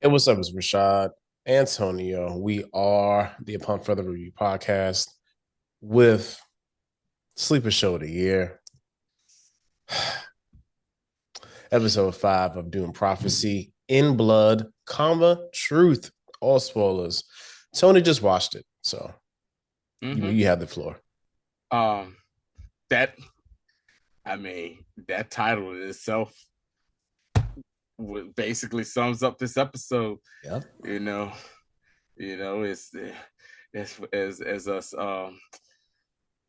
Hey, what's up? It's Rashad Antonio. We are the Upon Further Review podcast with Sleeper Show of the Year, episode 5 of Dune Prophecy, In Blood, Truth. All spoilers. Tony just watched it, so hmm you have the floor. Um, that that title in itself basically sums up this episode. Yeah. You know, it's as us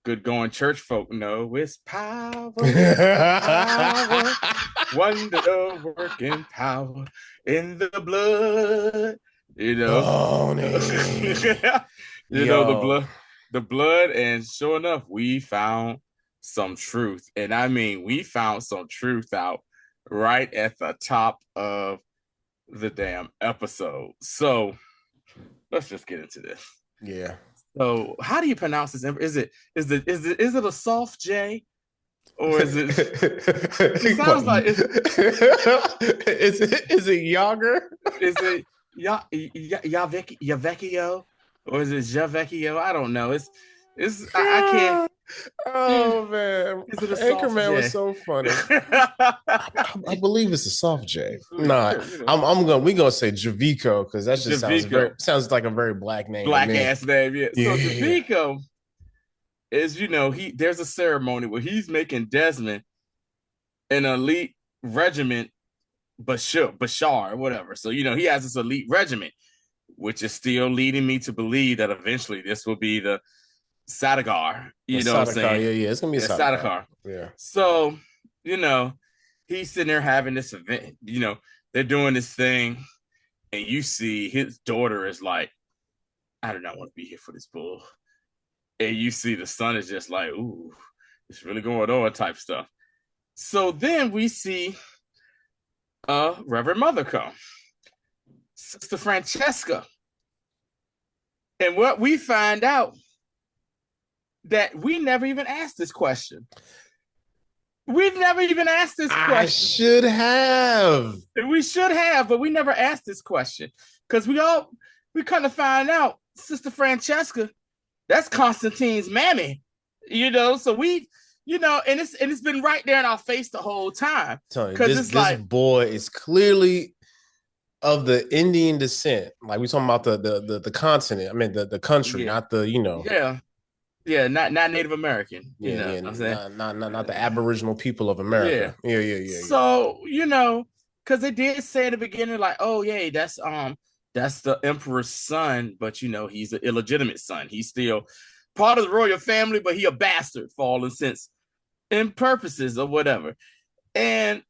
good going church folk know, it's power, wonder working power in the blood. You know, Tony. the Yo. blood, and sure enough, we found some truth. And I mean, we found some truth out right at the top of the damn episode. So let's just get into this. Yeah. So, how do you pronounce this? Is it a soft J, or is it? It sounds like is it Yager? is it Yavecchio, or is it Javecchio? I don't know. I can't. Oh man, Is it a soft Anchorman was J? so funny. I believe it's a soft J. Nah, Sure, we gonna say Javico because that just Javico, sounds like a very black name to black me. ass name. Yeah. So Yeah. Javico is, there's a ceremony where he's making Desmond an elite regiment, Bashar, or whatever. So he has this elite regiment, which is still leading me to believe that eventually this will be the Sadagar. The You know what I'm Sadakar, saying? yeah, it's gonna be a Yeah, Sadakar. Sadagar. Yeah. So, you know, he's sitting there having this event. They're doing this thing, and you see his daughter is like, I do not want to be here for this bull. And you see the son is just like, ooh, it's really going on type stuff. So then we see Reverend Mother come, Sister Francesca. And what we find out that we never even asked this question. We've never even asked this I question. should have. We should have, but we never asked this question because we kind of find out Sister Francesca, that's Constantine's mammy, So and it's been right there in our face the whole time. Tony, Because this boy is clearly of the Indian descent. Like we talking about the continent. I mean the country, yeah, not the yeah, not Native American. Yeah, yeah, What I'm saying, not the Aboriginal people of yeah. America. Yeah. So because they did say at the beginning, like, oh yeah, that's the emperor's son, but he's an illegitimate son. He's still part of the royal family, but he a bastard for all intents and purposes or whatever. And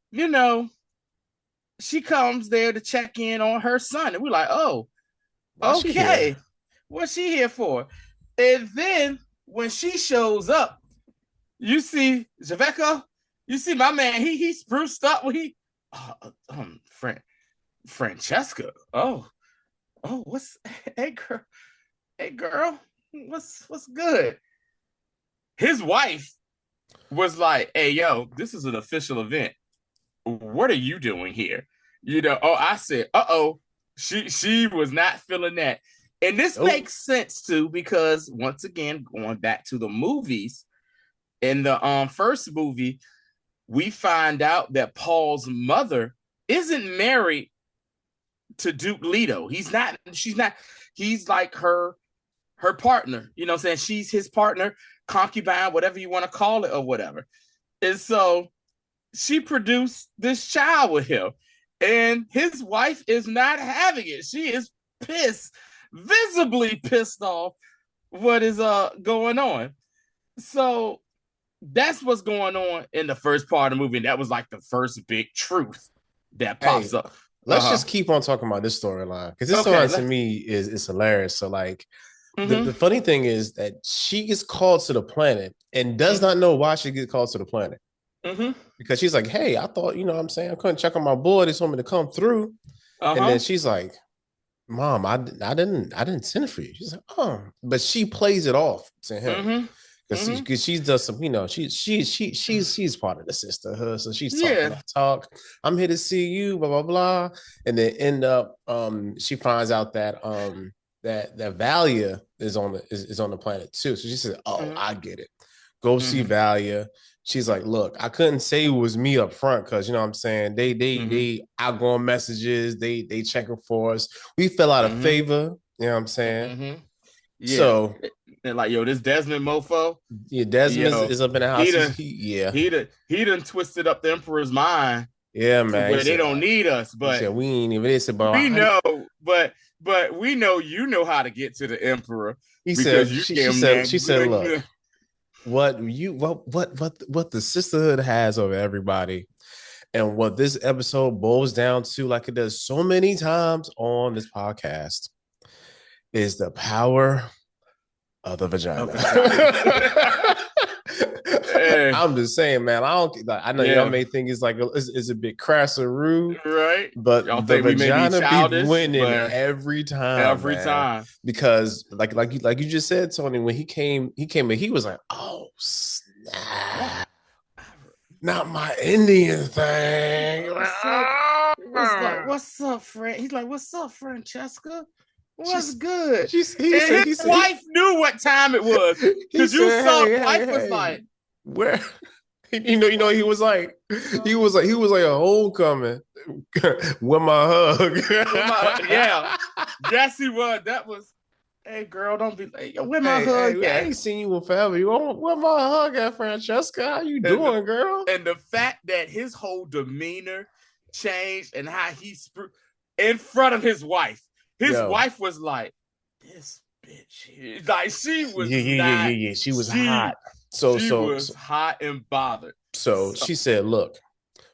she comes there to check in on her son, and we're like, oh, okay, what's she here for? And then when she shows up, you see Javeco, you see my man, he spruced up. Francesca. What's hey girl, what's good? His wife was like, hey yo, this is an official event. What are you doing here? I said, uh-oh, she was not feeling that. And this makes sense too, because once again, going back to the movies, in the first movie, we find out that Paul's mother isn't married to Duke Leto. She's not, he's like her partner, what I'm saying? She's his partner, concubine, whatever you want to call it, or whatever. And so she produced this child with him. And his wife is not having it. She is pissed, visibly pissed off what is going on. So that's what's going on in the first part of the movie. And that was like the first big truth that pops up. Let's just keep on talking about this storyline because this storyline to me is hilarious. So like the funny thing is that she gets called to the planet and does not know why she gets called to the planet. Because she's like, hey, I thought, what I'm saying, I couldn't check on my boy. They told me to come through. And then she's like, Mom, I didn't send it for you. She's like, oh, but she plays it off to him. because she does some, she's part of the sisterhood, so she's talking that talk. I'm here to see you, blah blah blah, and then end up she finds out that that Valia is on the planet too. So she said, "Oh, I get it. Go see Valia." She's like, "Look, I couldn't say it was me up front because you know what I'm saying they outgoing messages, they checking for us. We fell out of favor, you know what I'm saying." Yeah. So they're like, yo, this Desmond mofo. Yeah, Desmond is up in the house. He done twisted up the Emperor's mind. Yeah, man. Where they don't need us, but we ain't even this. We know, but we know you know how to get to the Emperor. He said, she said, look, what the sisterhood has over everybody, and what this episode boils down to, like it does so many times on this podcast, is the power of the vagina. Hey. I'm just saying, man. I know y'all may think it's like it's a bit crass or rude, right? But y'all the vagina be winning every time. Because like you just said, Tony, when he came in, he was like, "Oh snap, not my Indian thing." What's up, friend? He's like, "What's up, Francesca? What's good?" His wife knew what time it was because you saw wife was like, "Where?" You know, he was like a homecoming with my hug. Yeah, yes, he was. That was, hey girl, don't be late. Where my hug? I ain't seen you in forever. Where my hug at, Francesca? How you doing, girl? And the fact that his whole demeanor changed and how he in front of his wife. His wife was like, this bitch. Like she was yeah. She was hot. She was hot and bothered. So she said, look,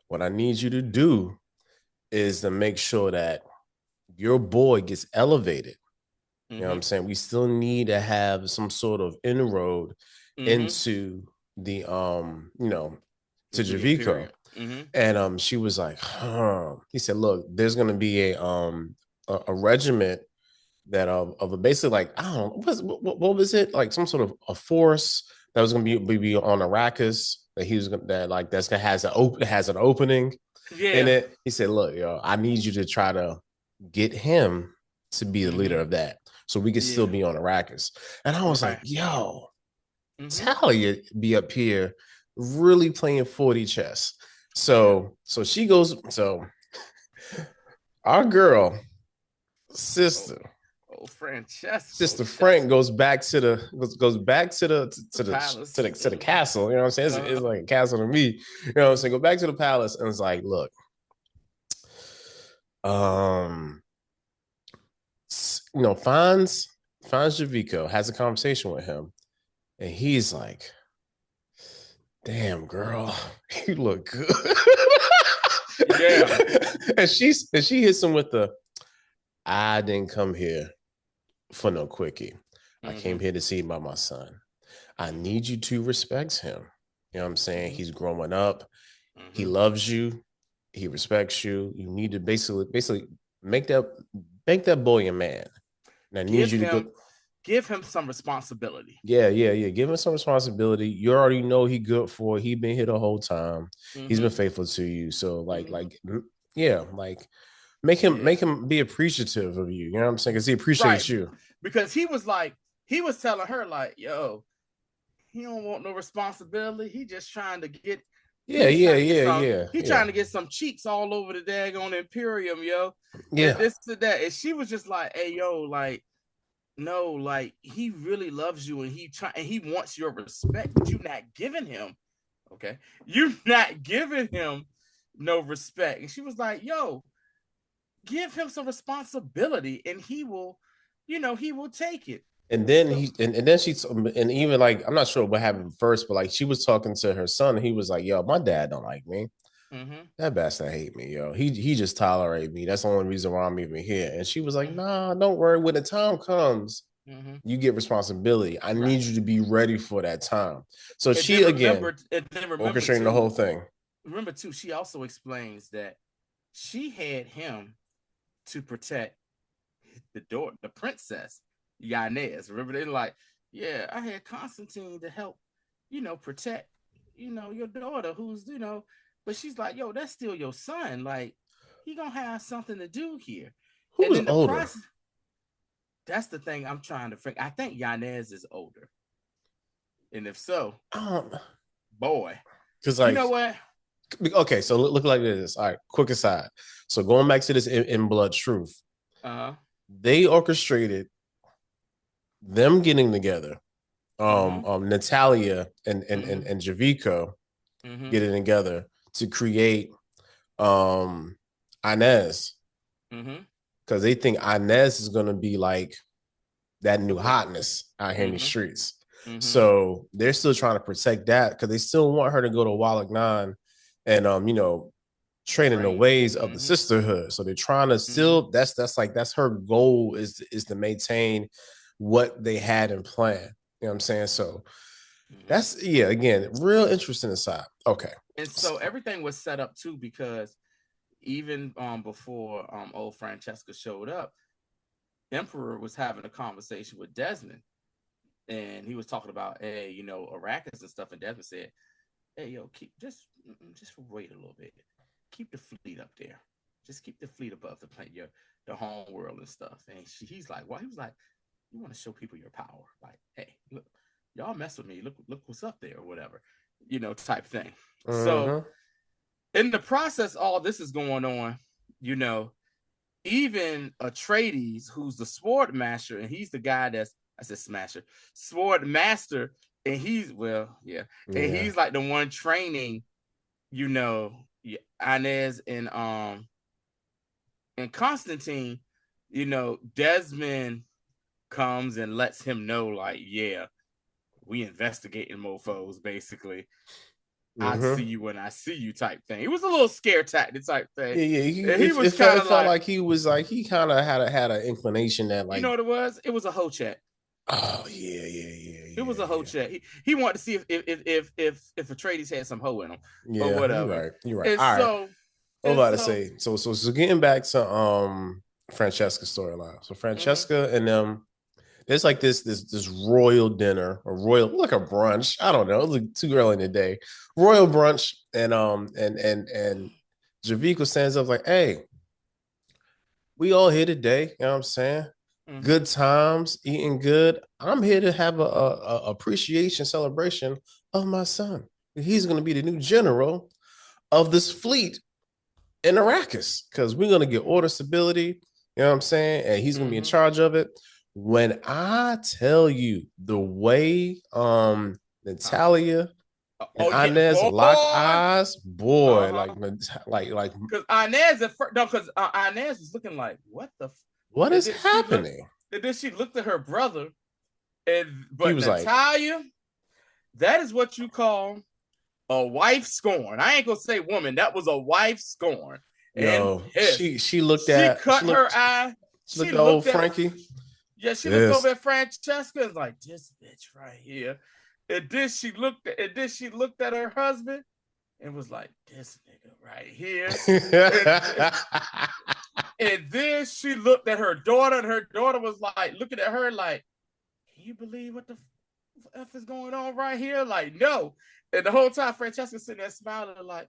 what I need you to do is to make sure that your boy gets elevated. You know what I'm saying? We still need to have some sort of inroad into the to Javico. And she was like, he said, look, there's gonna be a regiment that of basically like, I don't know, what was it, like some sort of a force that was gonna be on Arrakis that he was gonna has an opening in it. He said, look, yo, I need you to try to get him to be the leader of that so we can still be on Arrakis. And I was like, yo, Talya be up here really playing 40 chess. So she goes, so our girl sister Francesca, Sister Frank goes back to the castle. You know what I'm saying? It's like a castle to me. You know what I'm saying? Go back to the palace and it's like, look, finds Javico, has a conversation with him, and he's like, damn girl, you look good. Yeah. and she hits him with the, I didn't come here for no quickie. I came here to see about my son. I need you to respect him. You know what I'm saying? He's growing up. He loves you. He respects you. You need to basically make that boy a man. And I need you to give him some responsibility. Yeah. Give him some responsibility. You already know he good for it. He been here the whole time. He's been faithful to you. So make him be appreciative of you. You know what I'm saying? Because he appreciates you. Because he was telling her like, yo, he don't want no responsibility. He just trying to get He's trying to get some cheeks all over the daggone Imperium, yo. Yeah. And this to that. And she was just like, hey, yo, like, no, like he really loves you and he wants your respect, but you're not giving him. Okay. You're not giving him no respect. And she was like, yo, give him some responsibility and he will take it. And then even like, I'm not sure what happened first, but like she was talking to her son and he was like, yo, my dad don't like me. That bastard hate me, yo. He just tolerate me. That's the only reason why I'm even here. And she was like, nah, don't worry. When the time comes, you get responsibility. I need you to be ready for that time. So and she remember orchestrating too, the whole thing. Remember too, she also explains that she had him to protect the princess Yanez. Remember, they're like, yeah, I had Constantine to help protect, your daughter who's, but she's like, yo, that's still your son. Like, he gonna have something to do here. Who And was in the older? process, that's the thing I'm trying to figure. I think Yanez is older. And if so, boy. Because you know what? Okay, so look like this. All right, quick aside. So going back to this in Blood Truth, they orchestrated them getting together. Natalia and Javico getting together to create Inez. Because they think Inez is gonna be like that new hotness out here in these streets. So they're still trying to protect that because they still want her to go to Wallach 9 and train in the ways of the Sisterhood. So they're trying to still that's her goal is to maintain what they had in plan. You know what I'm saying? So that's again, real interesting aside. Okay. And so everything was set up too, because even before old Francesca showed up, Emperor was having a conversation with Desmond, and he was talking about, hey, Arrakis and stuff, and Desmond said, hey, yo, just wait a little bit, keep the fleet up there, just keep the fleet above the plane, the home world and stuff. And he's like, well, he was like, you want to show people your power, like, hey, look, y'all mess with me, look what's up there or whatever, type thing. So in the process, all this is going on, even Atreides, who's the sword master, and he's the guy sword master, and he's and he's like the one training, Inez and Constantine. Desmond comes and lets him know, like, yeah, we investigating mofos, basically. I see you when I see you type thing. It was a little scare tactic type thing. Yeah. It felt like he was like, he kind of had an inclination that, like, you know what it was? It was a hoe chat. Oh yeah. It was a hoe chat. He wanted to see if Atreides had some hoe in him or whatever. You're right. All right. I was about to say, so getting back to Francesca's storyline. So Francesca and them, there's like this royal dinner, or royal, like a brunch. I don't know. It was like too early in the day. Royal brunch, and Javico stands up like, hey, we all here today. You know what I'm saying? Good times, eating good. I'm here to have a appreciation celebration of my son. He's going to be the new general of this fleet in Arrakis, because we're going to get order, stability. You know what I'm saying? And he's going to be in charge of it. When I tell you the way Talya and Inez lock eyes, boy, like because Inez because Inez was looking like, what is happening? And then she looked at her brother, but he was Talya, like, that is what you call a wife scorn. I ain't gonna say woman, that was a wife scorn. Yo, she looked her eye. She looked at old Frankie. Yeah, she looked over at Francesca and was like, this bitch right here. And then she looked at her husband and was like, this nigga right here. and then she looked at her daughter, and her daughter was like, looking at her like, can you believe what the F is going on right here? Like, no. And the whole time Francesca sitting there smiling like,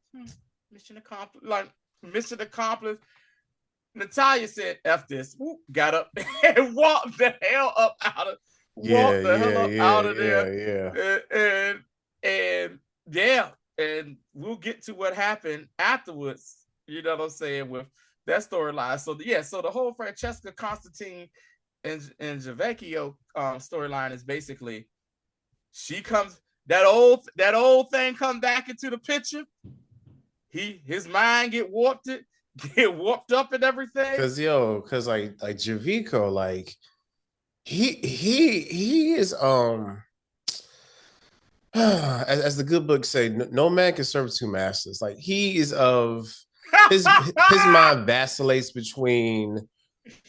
mission accomplished. Like, mission accomplished. Natalia said, F this, got up and walked the hell up out of there. And we'll get to what happened afterwards, you know what I'm saying, with that storyline. So the whole Francesca, Constantine, and Javecchio storyline is basically, she comes, that old thing come back into the picture. His mind get warped up and everything. Because like Javico, like he is as the good book say, no man can serve two masters. Like, he is of his mind vacillates between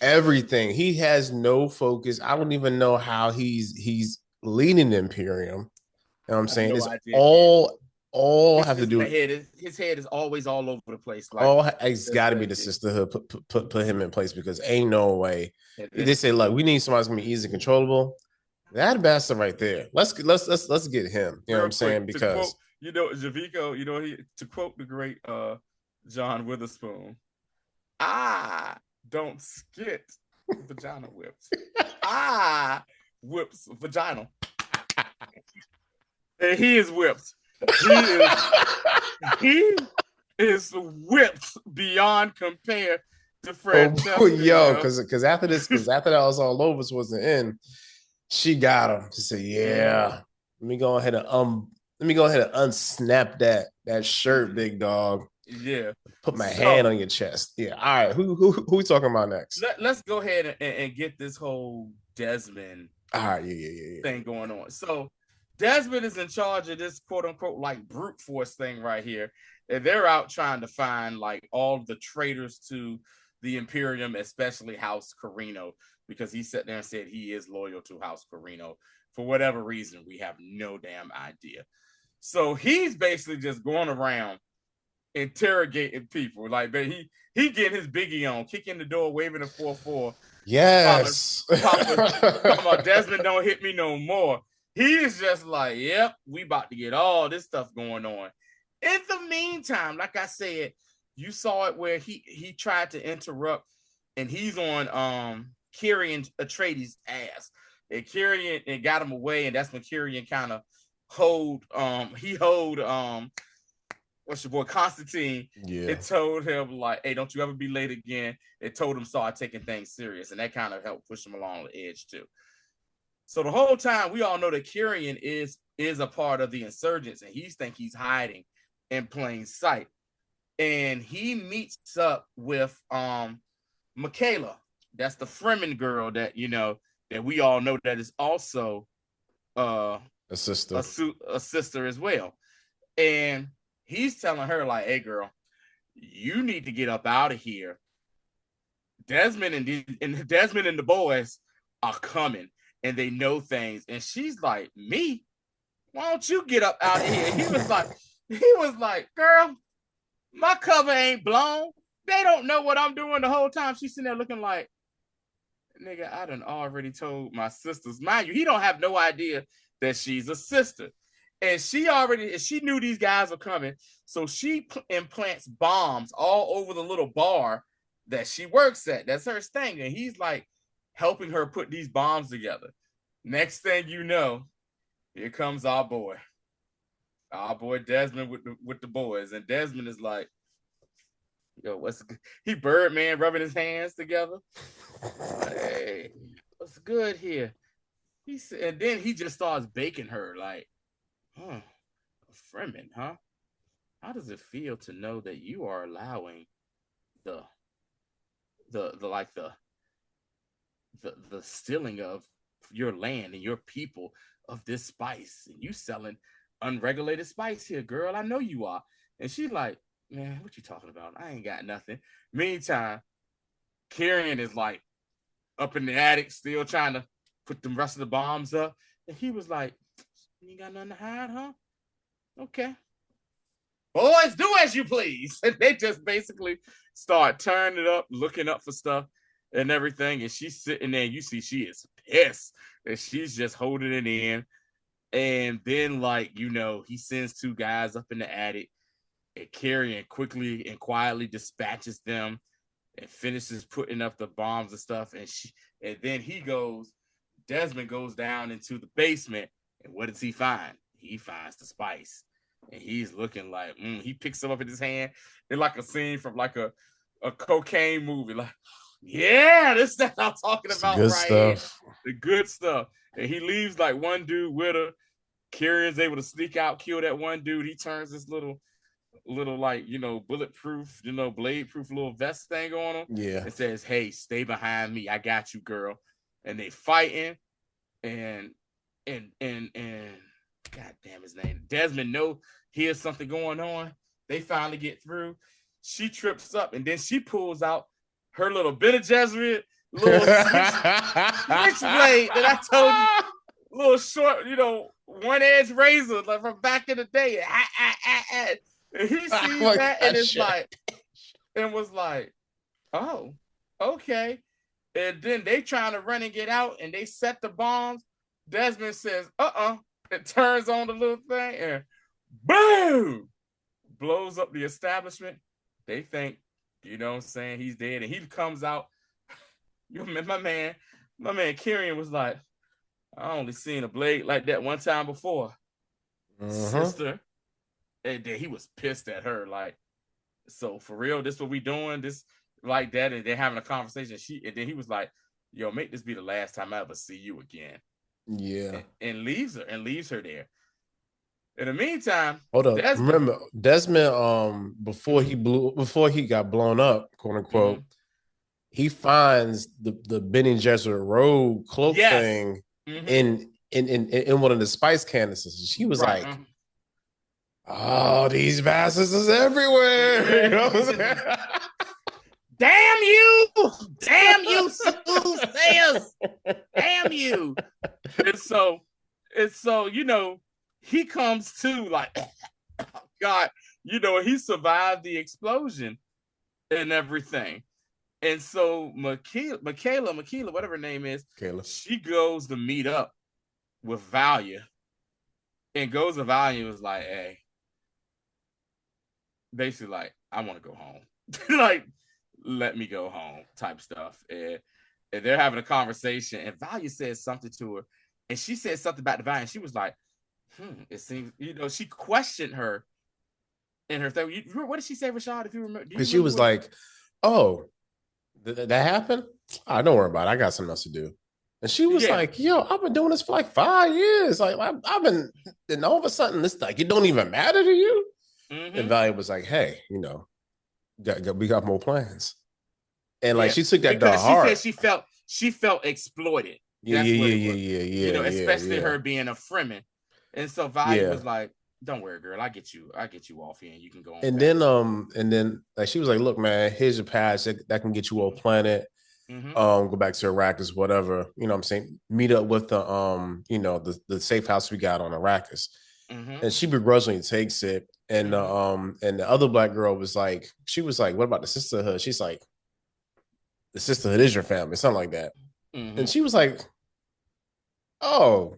everything. He has no focus. I don't even know how he's leading the Imperium. You know what I'm saying? It's all have to do. His head is always all over the place. Like, it's got to be the Sisterhood put him in place, because ain't no way. They say, look, we need somebody who's gonna be easy controllable. That bastard right there. Let's get him. You know what I'm saying? Because to quote, Javico, to quote the great John Witherspoon, I don't skit vagina whips. I whips vagina. And he is whipped. He is whipped beyond compare to Francesca. Because after that was all over, towards the end, she got him. She said, "Yeah, let me go ahead and unsnap that shirt, big dog. Yeah, put my hand on your chest. Yeah. All right, who we talking about next? Let's go ahead and get this whole Desmond. All right, yeah thing going on. So Desmond is in charge of this quote unquote like brute force thing right here. And they're out trying to find like all the traitors to the Imperium, especially House Carino, because he sat there and said he is loyal to House Carino for whatever reason. We have no damn idea. So he's basically just going around interrogating people. Like he getting his biggie on, kicking the door, waving a 4-4. Yes. Talking about Desmond don't hit me no more. He is just like, yep, we about to get all this stuff going on. In the meantime, like I said, you saw it where he tried to interrupt, and he's on Kyrian Atreides' ass. And Kyrian got him away, and that's when Kyrian kind of what's your boy Constantine? Yeah. It told him like, hey, don't you ever be late again. It told him start taking things serious, and that kind of helped push him along the edge too. So the whole time we all know that Kyrian is a part of the insurgents, and he's hiding in plain sight. And he meets up with Michaela. That's the Fremen girl that that we all know that is also a sister as well. And he's telling her like, hey girl, you need to get up out of here. Desmond and the boys are coming, and they know things. And she's like, me? Why don't you get up out of here? He was like, girl, my cover ain't blown. They don't know what I'm doing the whole time. She's sitting there looking like, nigga, I done already told my sisters. Mind you, he don't have no idea that she's a sister. And she knew these guys were coming. So she implants bombs all over the little bar that she works at. That's her thing. And he's like helping her put these bombs together. Next thing you know, here comes our boy Desmond with the boys. And Desmond is like, yo, what's good? He Birdman rubbing his hands together. Hey, what's good here? And then he just starts baking her like, a Fremen, huh? How does it feel to know that you are allowing the stealing of your land and your people of this spice, and you selling unregulated spice here, girl? I know you are. And she's like, man, what you talking about? I ain't got nothing. Meantime, Kyrian is like up in the attic, still trying to put the rest of the bombs up. And he was like, you ain't got nothing to hide, huh? Okay. Boys, do as you please. And they just basically start turning it up, looking up for stuff and everything. And she's sitting there, and you see she is pissed. And she's just holding it in. And then, he sends two guys up in the attic, and Kyrian quickly and quietly dispatches them and finishes putting up the bombs and stuff. And then Desmond goes down into the basement. And what does he find? He finds the spice. And he's looking like, he picks them up in his hand. It's like a scene from like a cocaine movie. Like, yeah, this stuff I'm talking about right stuff. Here. The good stuff. And he leaves like one dude with her. Kyrian's able to sneak out, kill that one dude. He turns this little like, bulletproof, blade-proof little vest thing on him. Yeah. It says, hey, stay behind me. I got you, girl. And they fighting. And God damn his name. Desmond here's something going on. They finally get through. She trips up, and then she pulls out her little Bene Gesserit little switchblade that I told you, little short, one-edge razor like from back in the day. And he sees that and is like, and was like, oh, okay. And then they trying to run and get out, and they set the bombs. Desmond says, It turns on the little thing and boom, blows up the establishment. They think, you know what I'm saying, he's dead. And he comes out. My man Kyrian was like, I only seen a blade like that one time before. Sister. And then he was pissed at her, like, so for real, this what we doing? This like that, and they're having a conversation. And then he was like, yo, make this be the last time I ever see you again. Yeah. And leaves her there. In the meantime, hold up. Remember, Desmond, before he got blown up, quote unquote, he finds the Bene Gesserit robe cloak thing in one of the spice canisters. She was like, oh, these bastards is everywhere. You know what I'm saying? Damn you, soothsayers. Damn you. And so, you know, he comes to like, God, you know, he survived the explosion and everything. And so Michaela, whatever her name is, she goes to meet up with Valya. And goes to Valya and was like, hey, basically like, I want to go home. Like, let me go home type stuff. And they're having a conversation. And Valya says something to her. And she said something about the Valya. And she was like, it seems, you know, she questioned her in her thing. What did she say, Rashad, if you remember? Because she was like, oh, that happened? Oh, don't worry about it. I got something else to do. And she was like, yo, I've been doing this for like 5 years. Like, I've been, and all of a sudden, this like, it don't even matter to you? And Valya was like, hey, you know, we got more plans. And like, she took that to heart. She said she felt exploited. Yeah. You know, especially her being a Fremen. And so Valya was like, don't worry, girl. I get you off here and you can go on. And then like she was like, look, man, here's your pass that can get you off planet. Go back to Arrakis, whatever. You know what I'm saying? Meet up with the you know, the safe house we got on Arrakis. And she begrudgingly takes it. And the other black girl was like, she was like, what about the Sisterhood? She's like, the Sisterhood is your family, something like that. And she was like, oh,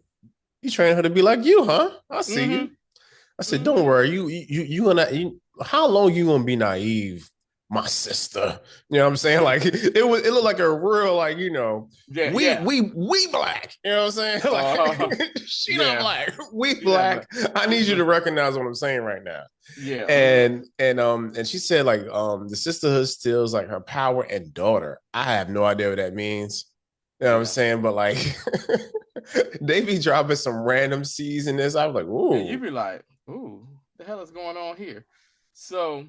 you trained her to be like you, huh? I see you. I said, don't worry, you how long you gonna be naive, my sister? You know what I'm saying? Like it looked like a real, like, you know, we black. You know what I'm saying? Like she not black, we black. I need you to recognize what I'm saying right now. Yeah. And she said like the Sisterhood steals like her power and daughter. I have no idea what that means. You know what I'm saying? But like they be dropping some random C's in this. I was like, ooh. And you be like, ooh, the hell is going on here? So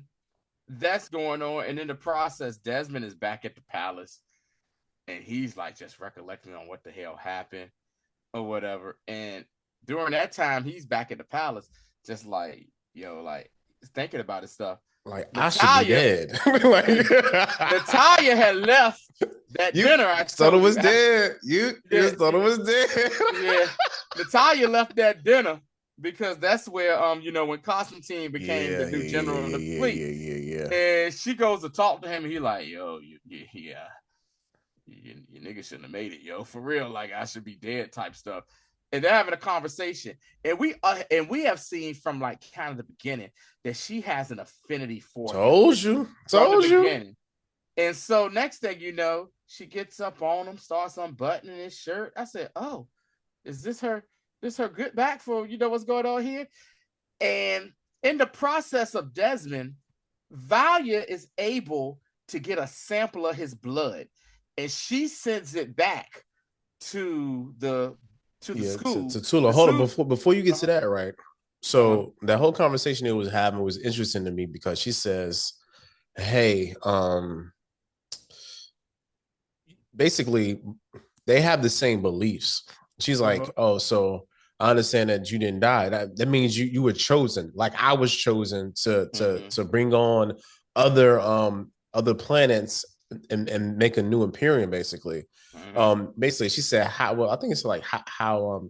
that's going on. And in the process, Desmond is back at the palace. And he's like just recollecting on what the hell happened or whatever. And during that time, he's back at the palace, just like, yo, like thinking about his stuff. Like, I should be dead. Like, the Talya had left that dinner. I thought it was dead. You thought it was dead. Yeah. The Talya left that dinner because that's where, you know, when Constantine became the new general of the fleet. Yeah. And she goes to talk to him, and he like, yo, you niggas shouldn't have made it, yo. For real, like, I should be dead type stuff. And they're having a conversation, and we have seen from like kind of the beginning that she has an affinity for him. Told you. Beginning. And so next thing you know, she gets up on him, starts unbuttoning his shirt. I said, "Oh, is this her? This her good back for, you know, what's going on here?" And in the process of Desmond, Valya is able to get a sample of his blood, and she sends it back to the school. To Tula. Hold on, before you get to that, right? So that whole conversation it was having was interesting to me because she says, hey, basically they have the same beliefs. She's like, oh, so I understand that you didn't die. That means you were chosen. Like I was chosen to bring on other planets and make a new Imperium, basically. Basically, she said, I think it's like however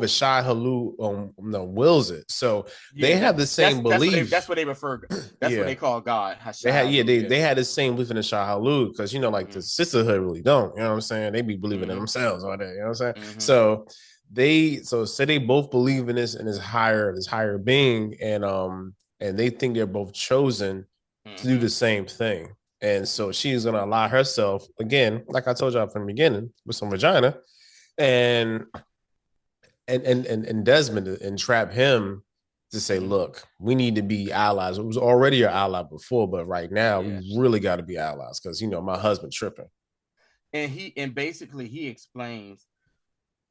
Shai Halou wills it. So they have the same belief. That's what they refer. That's what they call God. They had the same belief in the Shai Halou because, you know, like the Sisterhood really don't. You know what I'm saying? They be believing in themselves all day. You know what I'm saying? So so say they both believe in this higher being, and they think they're both chosen to do the same thing. And so she's gonna allow herself, again, like I told y'all from the beginning, with some vagina, and and Desmond to entrap him to say, look, we need to be allies. It was already your ally before, but right now we really got to be allies because my husband tripping. And basically he explains,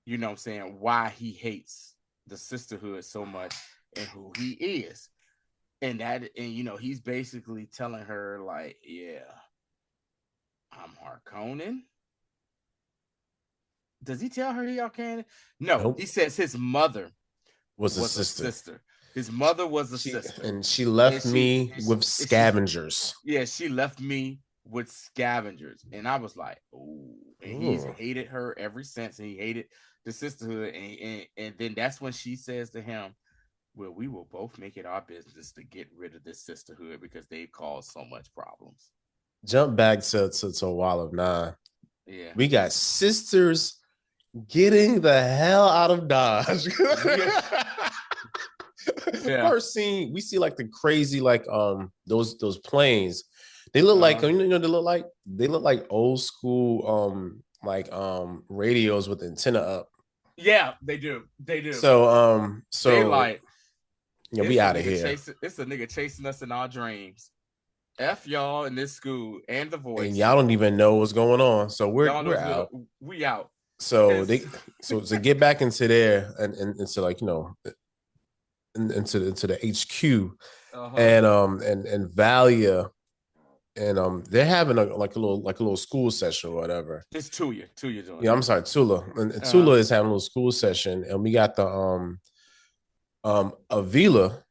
what I'm saying, why he hates the sisterhood so much and who he is. And he's basically telling her, like, yeah, I'm Harkonnen. Does he tell her he Harkonnen? No, nope. He says his mother was a sister. His mother was a sister. And she left me with scavengers. She left me with scavengers. And I was like, oh, and he's hated her ever since. And he hated the sisterhood. And then that's when she says to him, well, we will both make it our business to get rid of this sisterhood because they caused so much problems. Jump back to a Wall of Nine. Yeah. We got sisters getting the hell out of Dodge. First scene, we see like the crazy, like those planes. They look like they look like old school radios with antenna up. Yeah, they do. So they like, we out of here. It's a nigga chasing us in our dreams. F y'all in this school and the voice. And y'all don't even know what's going on. So we're out. We out. So so to get back into there and into like into the HQ, and Valia, and they're having a little school session or whatever. It's Talya doing. Yeah, I'm sorry, Tula. And Tula is having a little school session, and we got the Avila.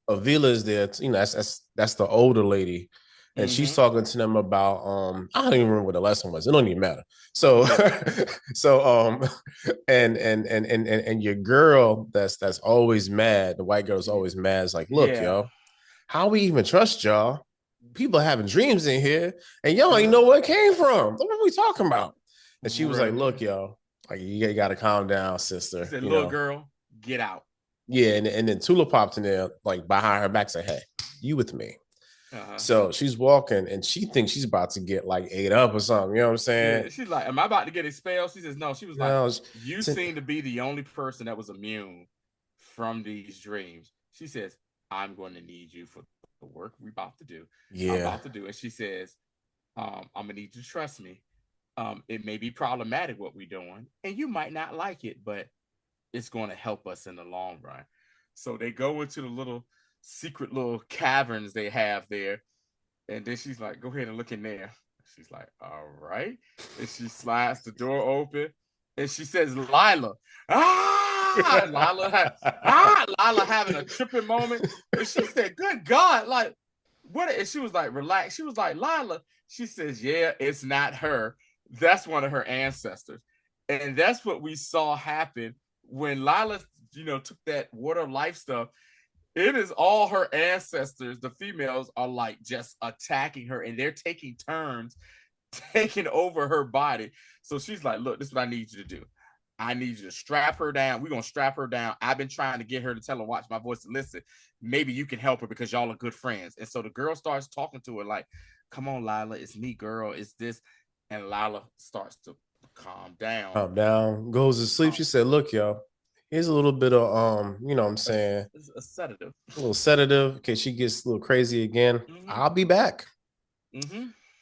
Avila is there. That's the older lady. And she's talking to them about I don't even remember what the lesson was. It don't even matter. So and your girl that's always mad, the white girl's always mad. It's like, look, y'all, how we even trust y'all? People having dreams in here, and y'all ain't know where it came from. What are we talking about? And she was like, look, y'all, like you gotta calm down, sister. She said, little girl, get out. Yeah, and then Tula popped in there, like behind her back, said, hey, you with me. So she's walking and she thinks she's about to get like ate up or something. You know what I'm saying? Yeah, she's like, am I about to get expelled? She says, no. She was like, you seem to be the only person that was immune from these dreams. She says, I'm going to need you for the work we're about to do. Yeah. I'm about to do. And she says, I'm going to need you to trust me. It may be problematic what we're doing, and you might not like it, but it's going to help us in the long run. So they go into the secret little caverns they have there. And then she's like, go ahead and look in there. She's like, all right. And she slides the door open. And she says, Lila. Lila having a tripping moment. And she said, good God. Like, what? And she was like, relax. She was like, Lila. She says, yeah, it's not her. That's one of her ancestors. And that's what we saw happen when Lila, took that water life stuff. It is all her ancestors. The females are like just attacking her, and they're taking turns taking over her body. So she's like, look, this is what I need you to do. I need you to strap her down. We're going to strap her down. I've been trying to get her to tell her, watch my voice and listen. Maybe you can help her because y'all are good friends. And so the girl starts talking to her like, come on, Lila, it's me, girl. It's this. And Lila starts to calm down. Calm down. Goes to sleep. She said, look, y'all. Here's a little bit of you know what I'm saying? A sedative. A little sedative in case she gets a little crazy again. I'll be back.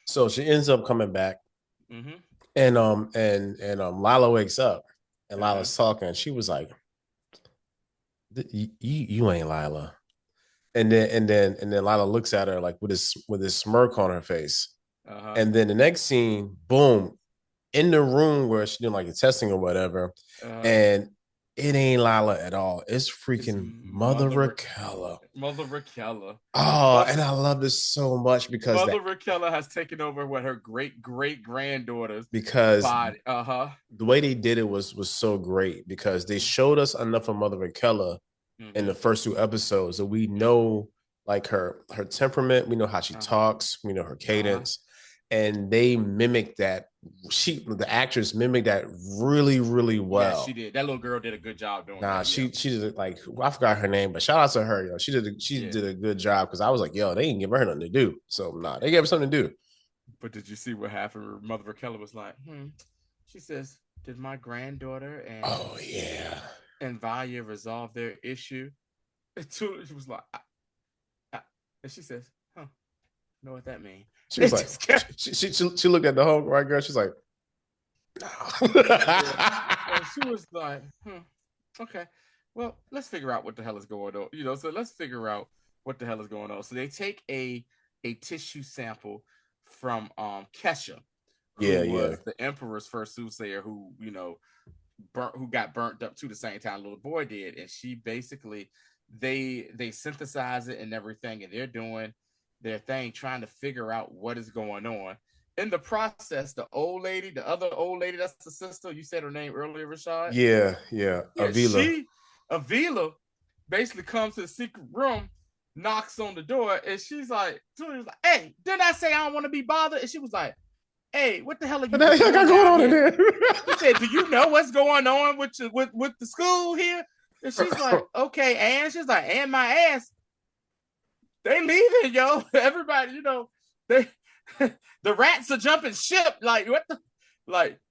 So she ends up coming back. And Lila wakes up and Lila's talking. She was like, you ain't Lila. And then Lila looks at her like with this smirk on her face. And then the next scene, boom, in the room where she's doing like the testing or whatever. And it ain't Lila at all. It's freaking Mother Raquella. Mother Raquella. Oh, and I love this so much because Mother Raquella has taken over what her great-great-granddaughter's body. The way they did it was so great because they showed us enough of Mother Raquella in the first 2 episodes that we know like her temperament, we know how she talks, we know her cadence. and they mimicked that. The actress mimicked that really, really well. Yeah, she did. That little girl did a good job doing that. She did it like, I forgot her name, but shout out to her. Yo, she did a good job, because I was like, yo, they didn't give her nothing to do. So they gave her something to do. But did you see what happened? Her mother Raquel was like, She says, did my granddaughter and Valya resolve their issue? And she was like, and she says, know what that means? She was like, she looked at the whole white girl. She's like, no. She was like, okay, well, let's figure out what the hell is going on. So let's figure out what the hell is going on. So they take a tissue sample from Kesha, who was the Emperor's first soothsayer, who who got burnt up too the same time little boy did, and she basically they synthesize it and everything, and they're doing their thing, trying to figure out what is going on. In the process, the other old lady, that's the sister, you said her name earlier, Rashad. Yeah, Avila. Avila basically comes to the secret room, knocks on the door, and she's like, hey, didn't I say I don't want to be bothered? And she was like, hey, what the hell are you doing going on in there? She said, do you know what's going on with the school here? And she's like, okay, and she's like, and my ass, they leaving, yo. Everybody, they the rats are jumping ship. Like,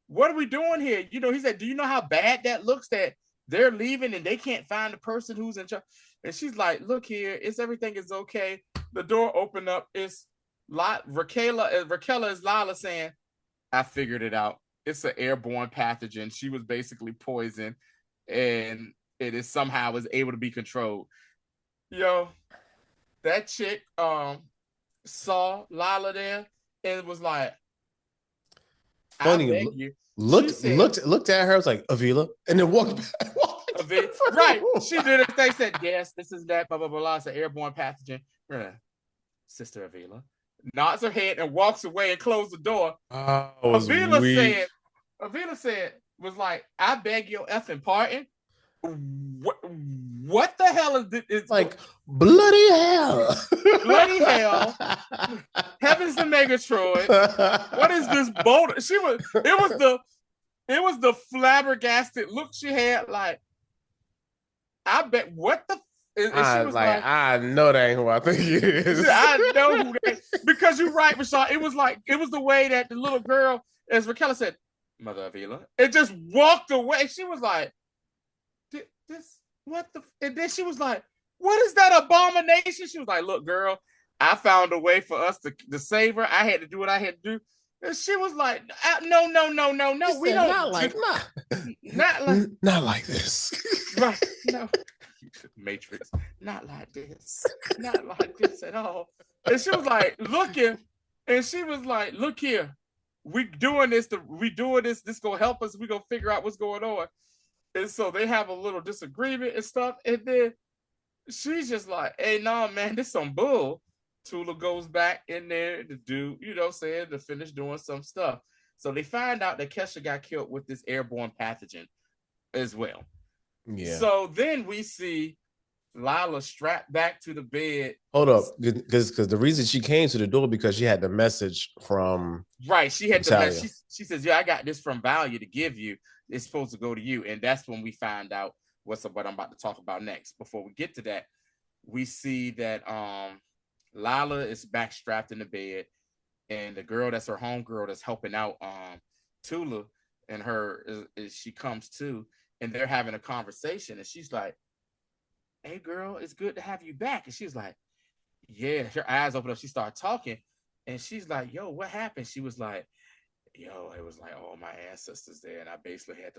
what are we doing here? He said, do you know how bad that looks that they're leaving and they can't find the person who's in charge? And she's like, look here, everything is okay. The door opened up. It's Raquel is Lala saying, I figured it out. It's an airborne pathogen. She was basically poisoned, and it is somehow was able to be controlled. Yo, that chick saw Lala there and was like, funny, I beg you. Looked at her, I was like, Avila, and then walked back. Right. She did it. They said, yes, this is that, blah, blah, blah, blah. It's an airborne pathogen. Sister Avila nods her head and walks away and closed the door. Avila said, was like, I beg your effing pardon. What the hell is this? Like, bloody hell. Bloody hell. Heavens to Megatroid. What is this boulder? It was the flabbergasted look she had, like, I bet what the I know that ain't who I think it is. I know who that is. Because you're right, Rashad. It was the way that the little girl, as Raquel said, Mother Avila, it just walked away. She was like, this, what the, and then she was like, what is that abomination? She was like, look, girl, I found a way for us to save her. I had to do what I had to do. And she was like, no, we don't. Not like this. Right, no. Matrix, not like this at all. And she was like, looking, and she was like, look here, we doing this, this gonna help us, we gonna figure out what's going on. And so they have a little disagreement and stuff, and then she's just like, hey, nah, man, this some bull. Tula goes back in there to do, to finish doing some stuff. So they find out that Kesha got killed with this airborne pathogen as well. Yeah. So then we see Lila strapped back to the bed. Hold up, because the reason she came to the door because she had the message from She had the message. She says, "Yeah, I got this from Valya to give you. It's supposed to go to you." And that's when we find out what I'm about to talk about next. Before we get to that, we see that Lila is back strapped in the bed, and the girl that's her homegirl that's helping out Tula and her is she comes to. And they're having a conversation, and she's like, hey, girl, it's good to have you back. And she's like, yeah. Her eyes open up. She started talking, and she's like, yo, what happened? She was like, yo, it was like all my ancestors there, and I basically had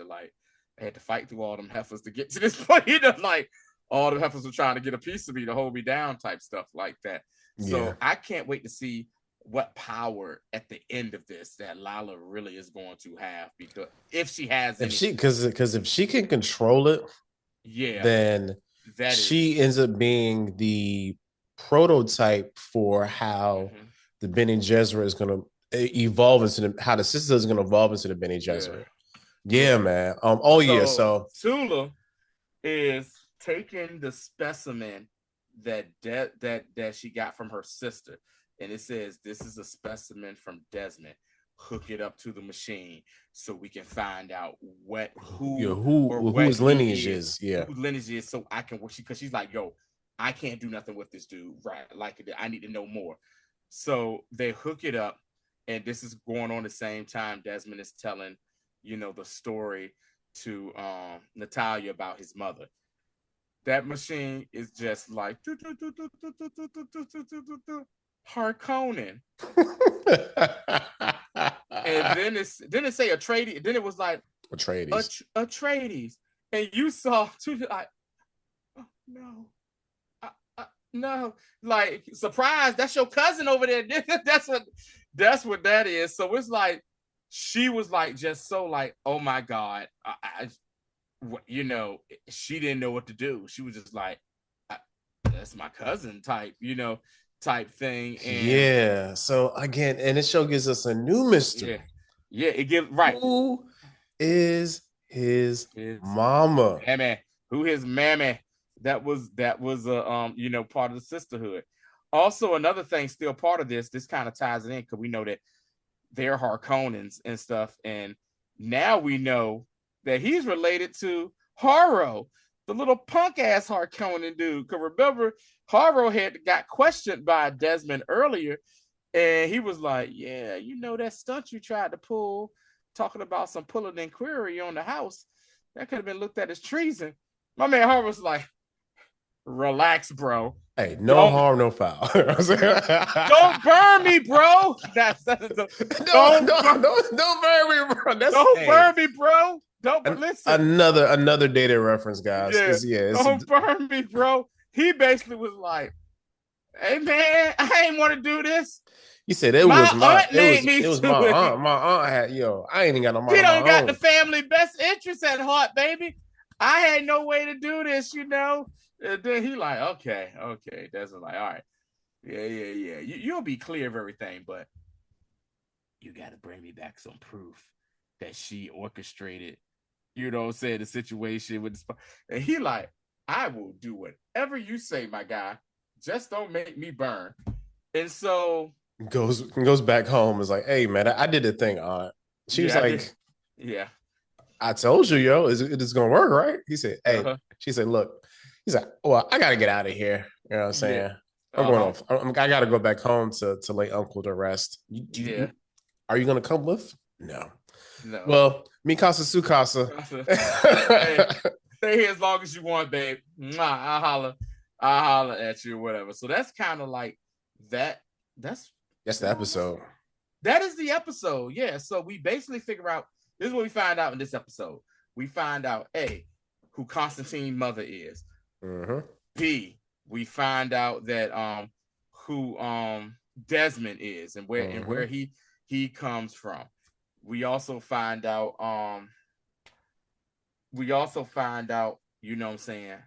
to fight through all them heifers to get to this point. Like all the heifers were trying to get a piece of me to hold me down type stuff like that. Yeah. So I can't wait to see what power at the end of this that Lila really is going to have, because if she has because if she can control it, then she ends up being the prototype for how the Bene Gesserit is going to evolve into how the Sisterhood is going to evolve into the Bene Gesserit. Yeah, man. So Tula is taking the specimen that she got from her sister. and it says, "This is a specimen from Desmond. Hook it up to the machine so we can find out who his lineage is. Yeah, who lineage is, so I can work." Because she's like, "Yo, I can't do nothing with this dude, right? Like, I need to know more." So they hook it up, and this is going on the same time Desmond is telling, the story to Talya about his mother. That machine is just like Harkonnen. And then it say Atreides. Then it was like Atreides. And you saw two like, oh, no. No, like, surprise, that's your cousin over there. that's what that is. So it's like she was like just so like, oh my God. She didn't know what to do. She was just like, that's my cousin type thing. And yeah. So again, and this show gives us a new mystery. Yeah, it gives right. Who is his mama? Mammy. Who his mammy? That was part of the Sisterhood. Also, another thing, still part of this kind of ties it in because we know that they're Harkonnens and stuff, and now we know that he's related to Harrow, the little punk ass Harkonnen dude. Because remember, Harrow got questioned by Desmond earlier, and he was like, "Yeah, that stunt you tried to pull, talking about some pulling inquiry on the house, that could have been looked at as treason." My man Harrow was like, "Relax, bro. Hey, no harm, no foul." Don't burn me, bro. Don't burn me, bro. Burn me, bro. Don't listen. Another dated reference, guys. Don't burn me, bro. He basically was like, "Hey, man, I ain't want to do this." He said it was my aunt. My aunt had I ain't even got no money. He don't got the family best interest at heart, baby. I had no way to do this, And then he like, okay. That's like, all right. Yeah. You'll be clear of everything, but you got to bring me back some proof that she orchestrated, the situation with the. And he like, I will do whatever you say, my guy. Just don't make me burn. And so goes back home. Is like, hey man, I did the thing, aunt. She was like, yeah. I told you, it is gonna work, right? He said, hey. She said, look. He's like, well, I gotta get out of here. You know what I'm saying? Yeah. I'm going off. I gotta go back home to lay uncle to rest. Are you gonna come with? No. Well, mi casa su casa. Hey, stay here as long as you want, babe. I'll holler at you or whatever. So that's kind of like that. That's the episode. That is the episode. Yeah. So we basically figure out, this is what we find out in this episode. We find out A, who Constantine's mother is. Mm-hmm. B, we find out that who Desmond is and where he comes from. We also find out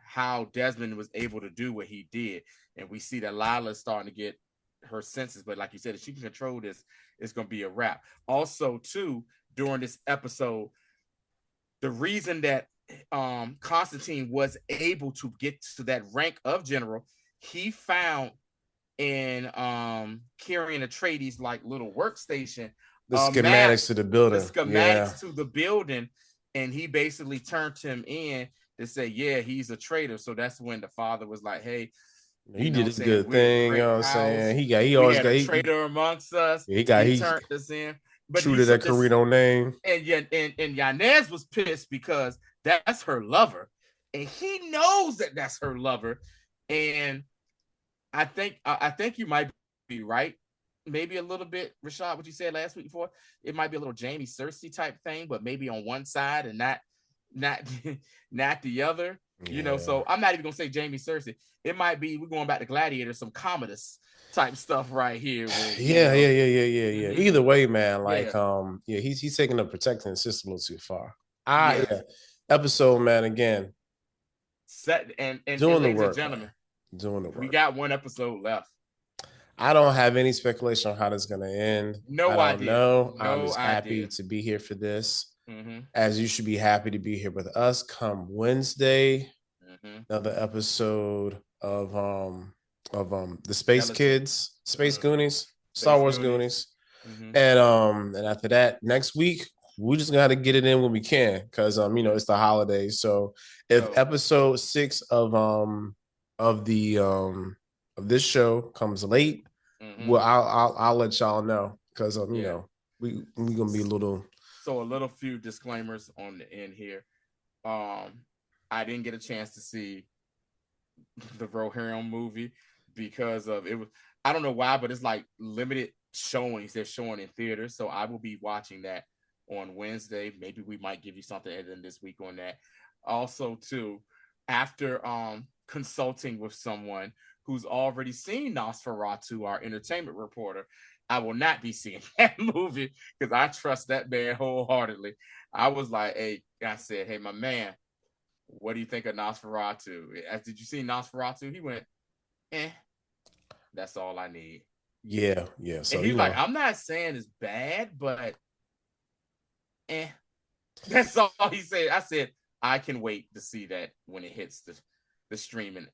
how Desmond was able to do what he did. And we see that Lila's starting to get her senses, but like you said, if she can control this, it's gonna be a wrap. Also, too, during this episode, the reason that Constantine was able to get to that rank of general, he found in Kyrian Atreides' like little workstation the schematics to the building. To the building, and he basically turned him in to say, yeah, he's a traitor. So that's when the father was like, hey, you did this good thing, you know what I'm saying? He always got a traitor amongst us. He turned us in. But true to that Carino name. And Yanez was pissed because that's her lover. And he knows that that's her lover. And I think you might be right. Maybe a little bit, Rashad, what you said last week before. It might be a little Jamie Cersei type thing, but maybe on one side and not the other. Yeah. So I'm not even gonna say Jamie Cersei. It might be, we're going back to Gladiator, some Commodus type stuff right here. Yeah. Either way, man, like he's taking the protecting his sister a little too far. Episode, man, again. Set and doing the work, gentlemen. Doing the work. We got one episode left. I don't have any speculation on how this is gonna end. No idea. I'm just happy to be here for this. Mm-hmm. As you should be happy to be here with us come Wednesday. Mm-hmm. Another episode of the Space Kids, Space Goonies, Star Wars Goonies. And after that, next week we just gotta get it in when we can, because it's the holidays. So if episode 6 of this show comes late, well, I'll let y'all know, because we gonna be a little. So a little few disclaimers on the end here. I didn't get a chance to see the Rohirrim movie because of it was, I don't know why, but it's like limited showings they're showing in theaters. So I will be watching that on Wednesday. Maybe we might give you something in this week on that. Also, too, after consulting with someone who's already seen Nosferatu, our entertainment reporter, I will not be seeing that movie because I trust that man wholeheartedly. I was like, I said, hey, my man, what do you think of Nosferatu? Did you see Nosferatu? He went, that's all I need. Yeah. So and he's like, I'm not saying it's bad, but that's all he said. I said, I can wait to see that when it hits the streaming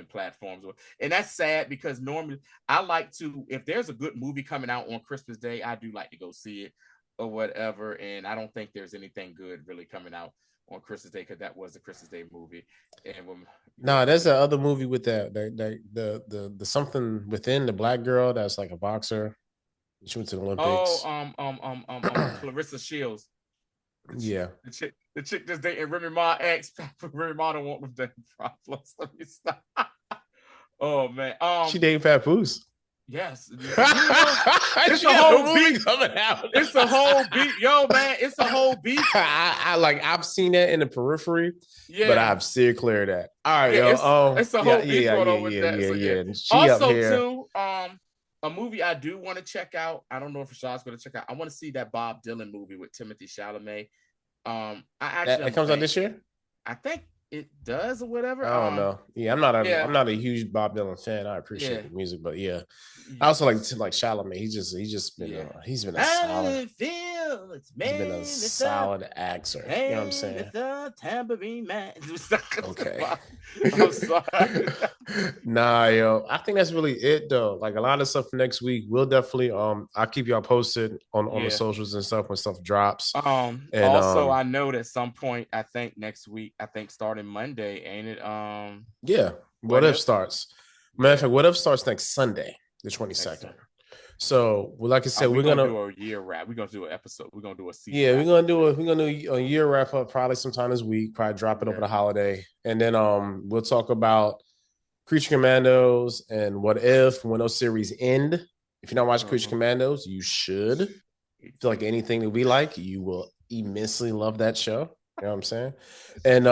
platforms. And that's sad because normally I like to, if there's a good movie coming out on Christmas Day, I do like to go see it or whatever. And I don't think there's anything good really coming out on Christmas Day, because that was a Christmas Day movie. And there's that other movie with the something within the black girl that's like a boxer. She went to the Olympics. Clarissa Shields. The chick that's dating Remy Ma ex. Remy Ma don't want them problems. Let me stop. Oh man. She dating Papoose. Yes. It's a whole beat coming out. It's a whole beat. Yo, man, it's a whole beat. I've seen that in the periphery, but I've steered clear of that. All right, it's a whole beat going on with that. So, also, too, a movie I do want to check out. I don't know if Rashad's going to check out. I want to see that Bob Dylan movie with Timothée Chalamet. It comes out this year? I think it does, or whatever. I don't know. Yeah, I'm not a huge Bob Dylan fan. I appreciate the music, but I also like Chalamet. He's been a solid actor. You know what I'm saying? It's a tambourine man. Okay. I'm sorry. Nah, yo, I think that's really it though. Like a lot of stuff for next week. We'll definitely I'll keep y'all posted on the socials and stuff when stuff drops. And also I know at some point, I think next week, starting Monday, ain't it? What If starts. Matter of fact, What If starts next Sunday, the 22nd. So, like I said, we're gonna do a year wrap. We're gonna do an episode. We're gonna do a season. Yeah, we're gonna do a year wrap up probably sometime this week. Probably drop it over the holiday, and then we'll talk about Creature Commandos and What If when those series end. If you're not watching Creature Commandos, you should. If you feel like anything that we like, you will immensely love that show. You know what I'm saying? And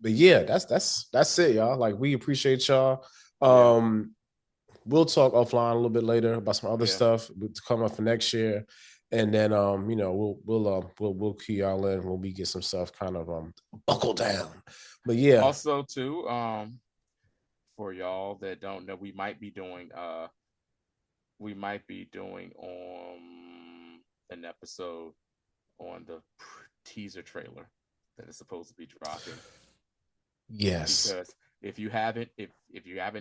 but yeah, that's it, y'all. Like, we appreciate y'all. We'll talk offline a little bit later about some other stuff to come up for next year, and then we'll key y'all in when we get some stuff kind of buckle down. But yeah, also too, for y'all that don't know, we might be doing an episode on the teaser trailer that is supposed to be dropping. Yes, because if you haven't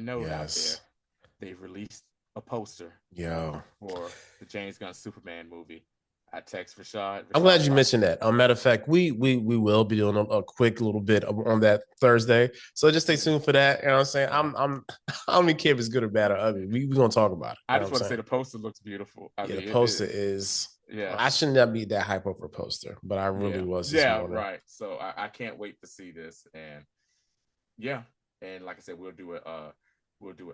noticed out there, they've released a poster for the James Gunn Superman movie. I text Rashad. I'm glad you mentioned that. Matter of fact, we will be doing a quick little bit on that Thursday. So just stay tuned for that. You know what I'm saying? I don't care if it's good or bad or ugly. We're gonna talk about it. I just want to say the poster looks beautiful. The poster is. Yeah, I shouldn't not be that hype over a poster, but I really was this morning. Right. So I can't wait to see this, and and like I said, we'll do an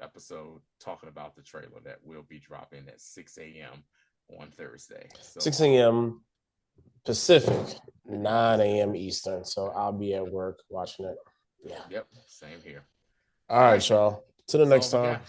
episode talking about the trailer that will be dropping at 6 a.m. on Thursday. So, 6 a.m. Pacific, 9 a.m. Eastern. So I'll be at work watching it. Yeah. Yep. Same here. All right, y'all. Till the next time.